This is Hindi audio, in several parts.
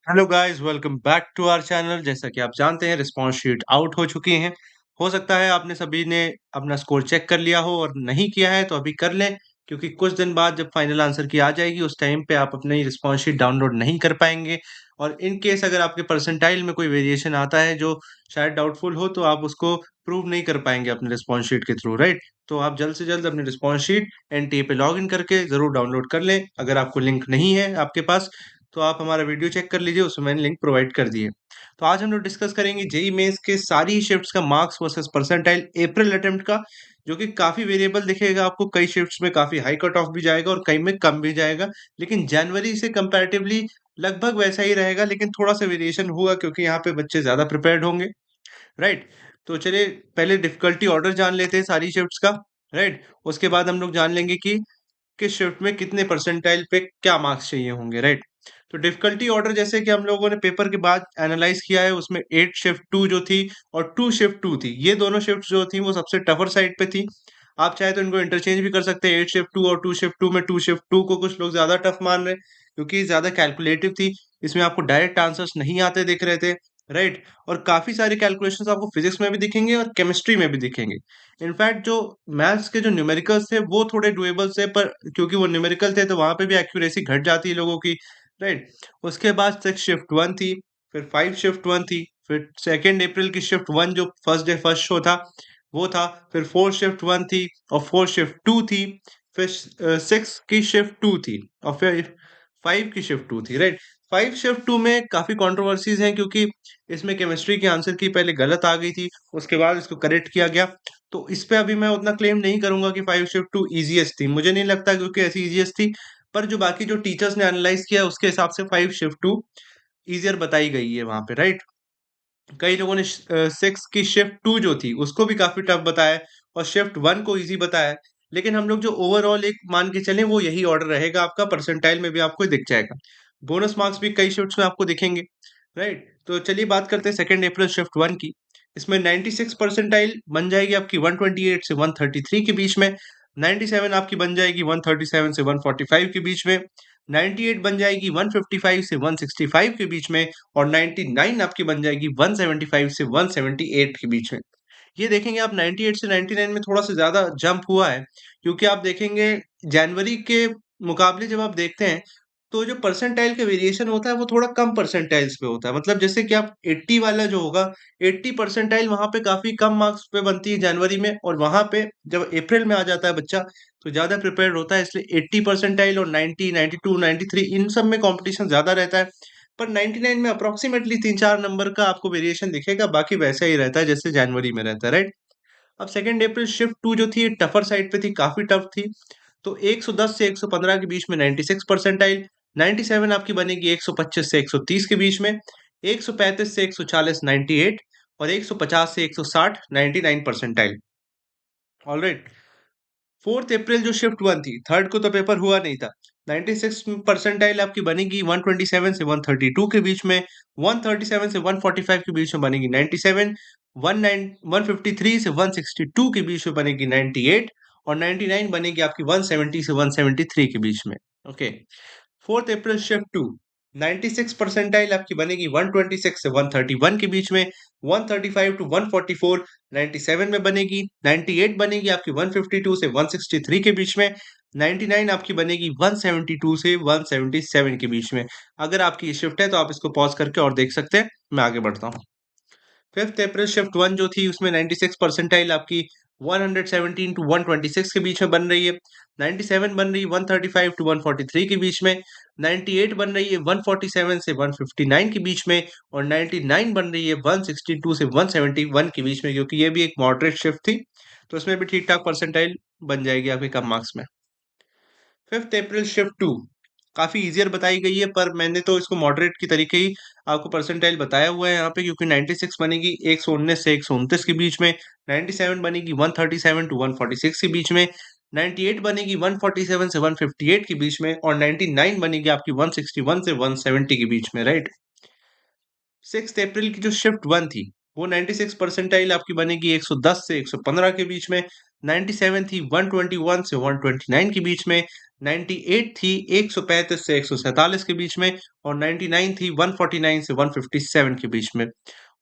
Hello guys, welcome back to our channel. जैसा कि आप जानते हैं, रिस्पांस शीट आउट हो चुकी हैं। हो सकता है आपने सभी ने अपना स्कोर चेक कर लिया हो, और नहीं किया है तो अभी कर लें, क्योंकि कुछ दिन बाद जब फाइनल आंसर की आ जाएगी उस टाइम पे आप अपनी रिस्पांस शीट डाउनलोड नहीं कर पाएंगे। और इन केस अगर आपके परसेंटाइल में कोई वेरिएशन आता है जो शायद डाउटफुल हो, तो आप उसको प्रूव नहीं कर पाएंगे अपने रिस्पांस शीट के थ्रू, राइट। तो आप जल्द से जल्द अपनी रिस्पांस शीट एनटीए पे लॉग इन करके जरूर डाउनलोड कर लें। अगर आपको लिंक नहीं है आपके पास, तो आप हमारा वीडियो चेक कर लीजिए, उसमें मैंने लिंक प्रोवाइड कर दिए। तो आज हम लोग डिस्कस करेंगे जेई मेंस के सारी शिफ्ट्स का मार्क्स वर्सेस परसेंटाइल अप्रैल अटेम्प्ट का, जो कि काफी वेरिएबल दिखेगा आपको। कई शिफ्ट्स में काफी हाई कट ऑफ भी जाएगा और कई में कम भी जाएगा, लेकिन जनवरी से कंपैरेटिवली लगभग वैसा ही रहेगा, लेकिन थोड़ा सा वेरिएशन होगा क्योंकि यहाँ पे बच्चे ज्यादा प्रिपेयर्ड होंगे, राइट। तो चलिए पहले डिफिकल्टी ऑर्डर जान लेते हैं सारी शिफ्ट्स का, राइट। उसके बाद हम लोग जान लेंगे कि किस शिफ्ट में कितने परसेंटाइल पे क्या मार्क्स चाहिए होंगे, राइट। तो डिफिकल्टी ऑर्डर जैसे कि हम लोगों ने पेपर के बाद एनालाइज किया है, उसमें 8 शिफ्ट 2 जो थी और 2 शिफ्ट 2 थी, ये दोनों शिफ्ट जो थी वो सबसे टफर साइड पे थी। आप चाहे तो इनको इंटरचेंज भी कर सकते हैं, 8 शिफ्ट 2 और 2 शिफ्ट 2 में 2 शिफ्ट 2 को कुछ लोग ज्यादा टफ मान रहे हैं, क्योंकि ज्यादा कैलकुलेटिव थी। इसमें आपको डायरेक्ट आंसर्स नहीं आते दिख रहे थे, राइट। और काफी सारे कैलकुलेशंस आपको फिजिक्स में भी दिखेंगे और केमिस्ट्री में भी दिखेंगे। इनफैक्ट जो मैथ्स के जो न्यूमेरिकल्स थे वो थोड़े डुएबल थे, पर क्योंकि वो न्यूमेरिकल थे तो वहां पे भी एक्यूरेसी घट जाती है लोगों की, राइट। उसके बाद 6 शिफ्ट 1 थी, फिर 5 शिफ्ट 1 थी, फिर 2 अप्रैल की शिफ्ट 1 जो फर्स्ट डे फर्स्ट शो था वो था, फिर 4 शिफ्ट 1 थी और 4 शिफ्ट 2 थी, फिर 6 की शिफ्ट 2 थी, और फिर 5 की शिफ्ट 2 थी, राइट। 5 शिफ्ट 2 में काफी कंट्रोवर्सीज हैं, क्योंकि इसमें केमिस्ट्री के आंसर की पहले गलत आ गई थी, उसके बाद इसको करेक्ट किया गया। तो इस पे अभी मैं उतना क्लेम नहीं करूंगा कि 5 शिफ्ट 2 इजीएस्ट थी, मुझे नहीं लगता क्योंकि ऐसी इजीएस्ट थी। पर जो बाकी जो टीचर्स ने एनालाइज किया उसके हिसाब से 5 शिफ्ट 2 इजियर बताई गई है वहां पे, राइट। कई लोगों ने 6 की शिफ्ट 2 जो थी उसको भी काफी टफ बताया है, और शिफ्ट 1 को इजी बताया है। लेकिन हम लोग जो ओवरऑल एक मान के चलें वो यही ऑर्डर रहेगा आपका, परसेंटाइल में भी आपको दिख जाएगा। बोनस मार्क्स भी कई शिफ्ट्स में आपको दिखेंगे, राइट। तो चलिए बात करते हैं 2 अप्रैल शिफ्ट 1 की। इसमें 96 परसेंटाइल बन जाएगी आपकी 128 से 133 के बीच में। 97 आपकी बन जाएगी 137 से 145 के बीच में। 98 बन जाएगी 155 से 165 के बीच में। और 99 आपकी बन जाएगी 175 से 178 के बीच में। ये देखेंगे आप 98 से 99 में थोड़ा सा ज्यादा जंप हुआ है, क्योंकि आप देखेंगे जनवरी के मुकाबले जब आप देखते हैं, तो जो परसेंटाइल का वेरिएशन होता है वो थोड़ा कम परसेंटाइल्स पे होता है। मतलब जैसे कि आप 80 वाला जो होगा, 80 परसेंटाइल वहां पे काफी कम मार्क्स पे बनती है जनवरी में, और वहां पे जब अप्रैल में आ जाता है बच्चा तो ज्यादा प्रिपेयर होता है, इसलिए 80 परसेंटाइल और 90, 92, 93 इन सब में कंपटीशन ज्यादा रहता है। पर 99 में अप्रोक्सीमेटली 3-4 नंबर का आपको वेरिएशन दिखेगा, बाकी वैसा ही रहता है जैसे जनवरी में रहता है, राइट। अब 2 अप्रैल शिफ्ट 2 जो थी टफर साइड पे थी, काफी टफ थी। तो 110 से 115 के बीच में 96 परसेंटाइल। 97 आपकी बनेगी 125 से 130 के बीच में। 135 से 140 98, और 150 से 160 99 परसेंटाइल। ऑलराइट। 4 अप्रैल जो शिफ्ट 1 थी, थर्ड को तो पेपर हुआ नहीं था। 96 परसेंटाइल आपकी बनेगी 127 से 132 के बीच में। 137 से 145 के बीच में बनेगी 97। 153 से 162 के बीच में बनेगी 98, और 99 बनेगी आपकी 170 से 173 के बीच में। ओके। 4 अप्रैल शिफ्ट 2, 96 परसेंटाइल आपकी बनेगी 126 से 131 के बीच में। 135 टू 144 97 में बनेगी। 98 बनेगी आपकी 152 से 163 के बीच में। 99 आपकी बनेगी 172 से 177 के बीच में। अगर आपकी ये शिफ्ट है तो आप इसको पॉज करके और देख सकते हैं, मैं आगे बढ़ता हूँ। 5 अप्रैल शिफ्ट 1 जो थी उसमें 96 परसेंटाइल आपकी 117 टू 126 के बीच में बन रही है। 97 बन रही है 135 टू 143 के बीच में। 98 बन रही है 147 से 159 के बीच में। और 99 बन रही है 162 से 171 के बीच में, क्योंकि ये भी एक मॉडरेट शिफ्ट थी, तो इसमें भी ठीक ठाक परसेंटाइल बन जाएगी आपके कम मार्क्स में। 5 अप्रैल शिफ्ट 2 काफी इजियर बताई गई है, पर मैंने तो इसको मॉडरेट की तरीके ही आपको परसेंटाइल बताया हुआ है यहाँ पे, क्योंकि 96 बनेगी 119 से 129 के बीच में। 97 बनेगी 137 टू 146 के बीच में। 98 बनेगी 147 से 158 के बीच में। और 99 बनेगी आपकी 161 से 170 के बीच में, राइट। 6 अप्रैल की जो शिफ्ट 1 थी वो 96 परसेंटाइल आपकी बनेगी 110 से 115 के बीच में। 97 थी 121 से 129 के बीच में। 98 थी 135 से 147 के बीच में, और 99 थी 149 से 157 के बीच में।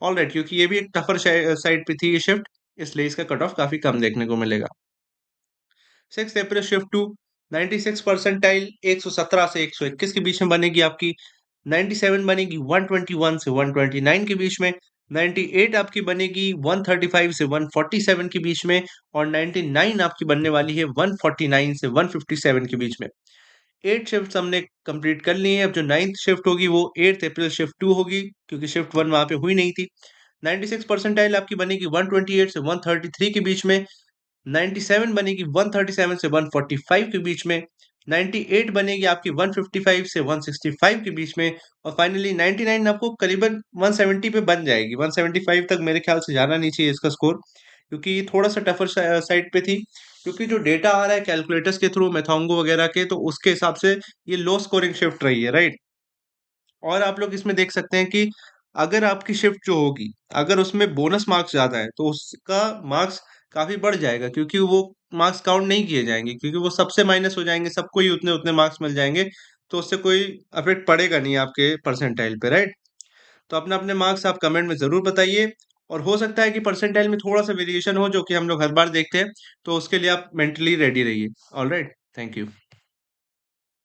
ऑलराइट, क्योंकि ये भी एक टफर साइड पे थी ये शिफ्ट, इसलिए इसका कट ऑफ काफी कम देखने को मिलेगा। 6 अप्रैल शिफ्ट टू 96 परसेंटाइल 117 से 121 के बीच में बनेगी आपकी। 97 बनेगी 121 से 129 के बीच में। 98 आपकी बनेगी 135 से 147 के बीच में, और 99 आपकी बनने वाली है 149 से 157 के बीच में। 8 शिफ्ट्स हमने कंप्लीट कर ली हैं। अब जो 9th शिफ्ट होगी वो 8 अप्रैल शिफ्ट 2 होगी, क्योंकि शिफ्ट 1 वहाँ पे हुई नहीं थी। 96 परसेंटाइल आपकी बनेगी 128 से 133 के बीच में। 97 बनेगी 137 से 145 के बीच में। 98 बनेगी आपकी 155 से 165 के बीच में, और फाइनली 99 आपको करीबन 170 पे बन जाएगी। 175 तक मेरे ख्याल से जाना नहीं चाहिए इसका स्कोर, क्योंकि ये थोड़ा सा टफर साइड पे थी, क्योंकि जो डेटा आ रहा है कैलकुलेटर्स के थ्रू मेथोंगो वगैरह के, तो उसके हिसाब से ये लो स्कोरिंग शिफ्ट रही है, राइट। और आप लोग इसमें देख सकते हैं कि अगर आपकी शिफ्ट जो होगी, अगर उसमें बोनस मार्क्स ज़्यादा है, तो उसका मार्क्स काफ़ी बढ़ जाएगा, क्योंकि वो मार्क्स काउंट नहीं किए जाएँगे, क्योंकि वो सबसे माइनस हो जाएँगे, सबको ही उतने-उतने मार्क्स मिल जाएँगे, तो उससे कोई इफ़ेक्ट पड़ेगा नहीं आपके परसेंटाइल पे, राइट? तो अपने-अपने मार्क्स आप कमेंट में ज़रूर बताइए, और हो सकता है कि परसेंटाइल में थोड़ा-सा वेरिएशन हो, जो कि हम लोग हर बार देखते हैं, तो उसके लिए आप मेंटली रेडी रहिए। Alright, thank you.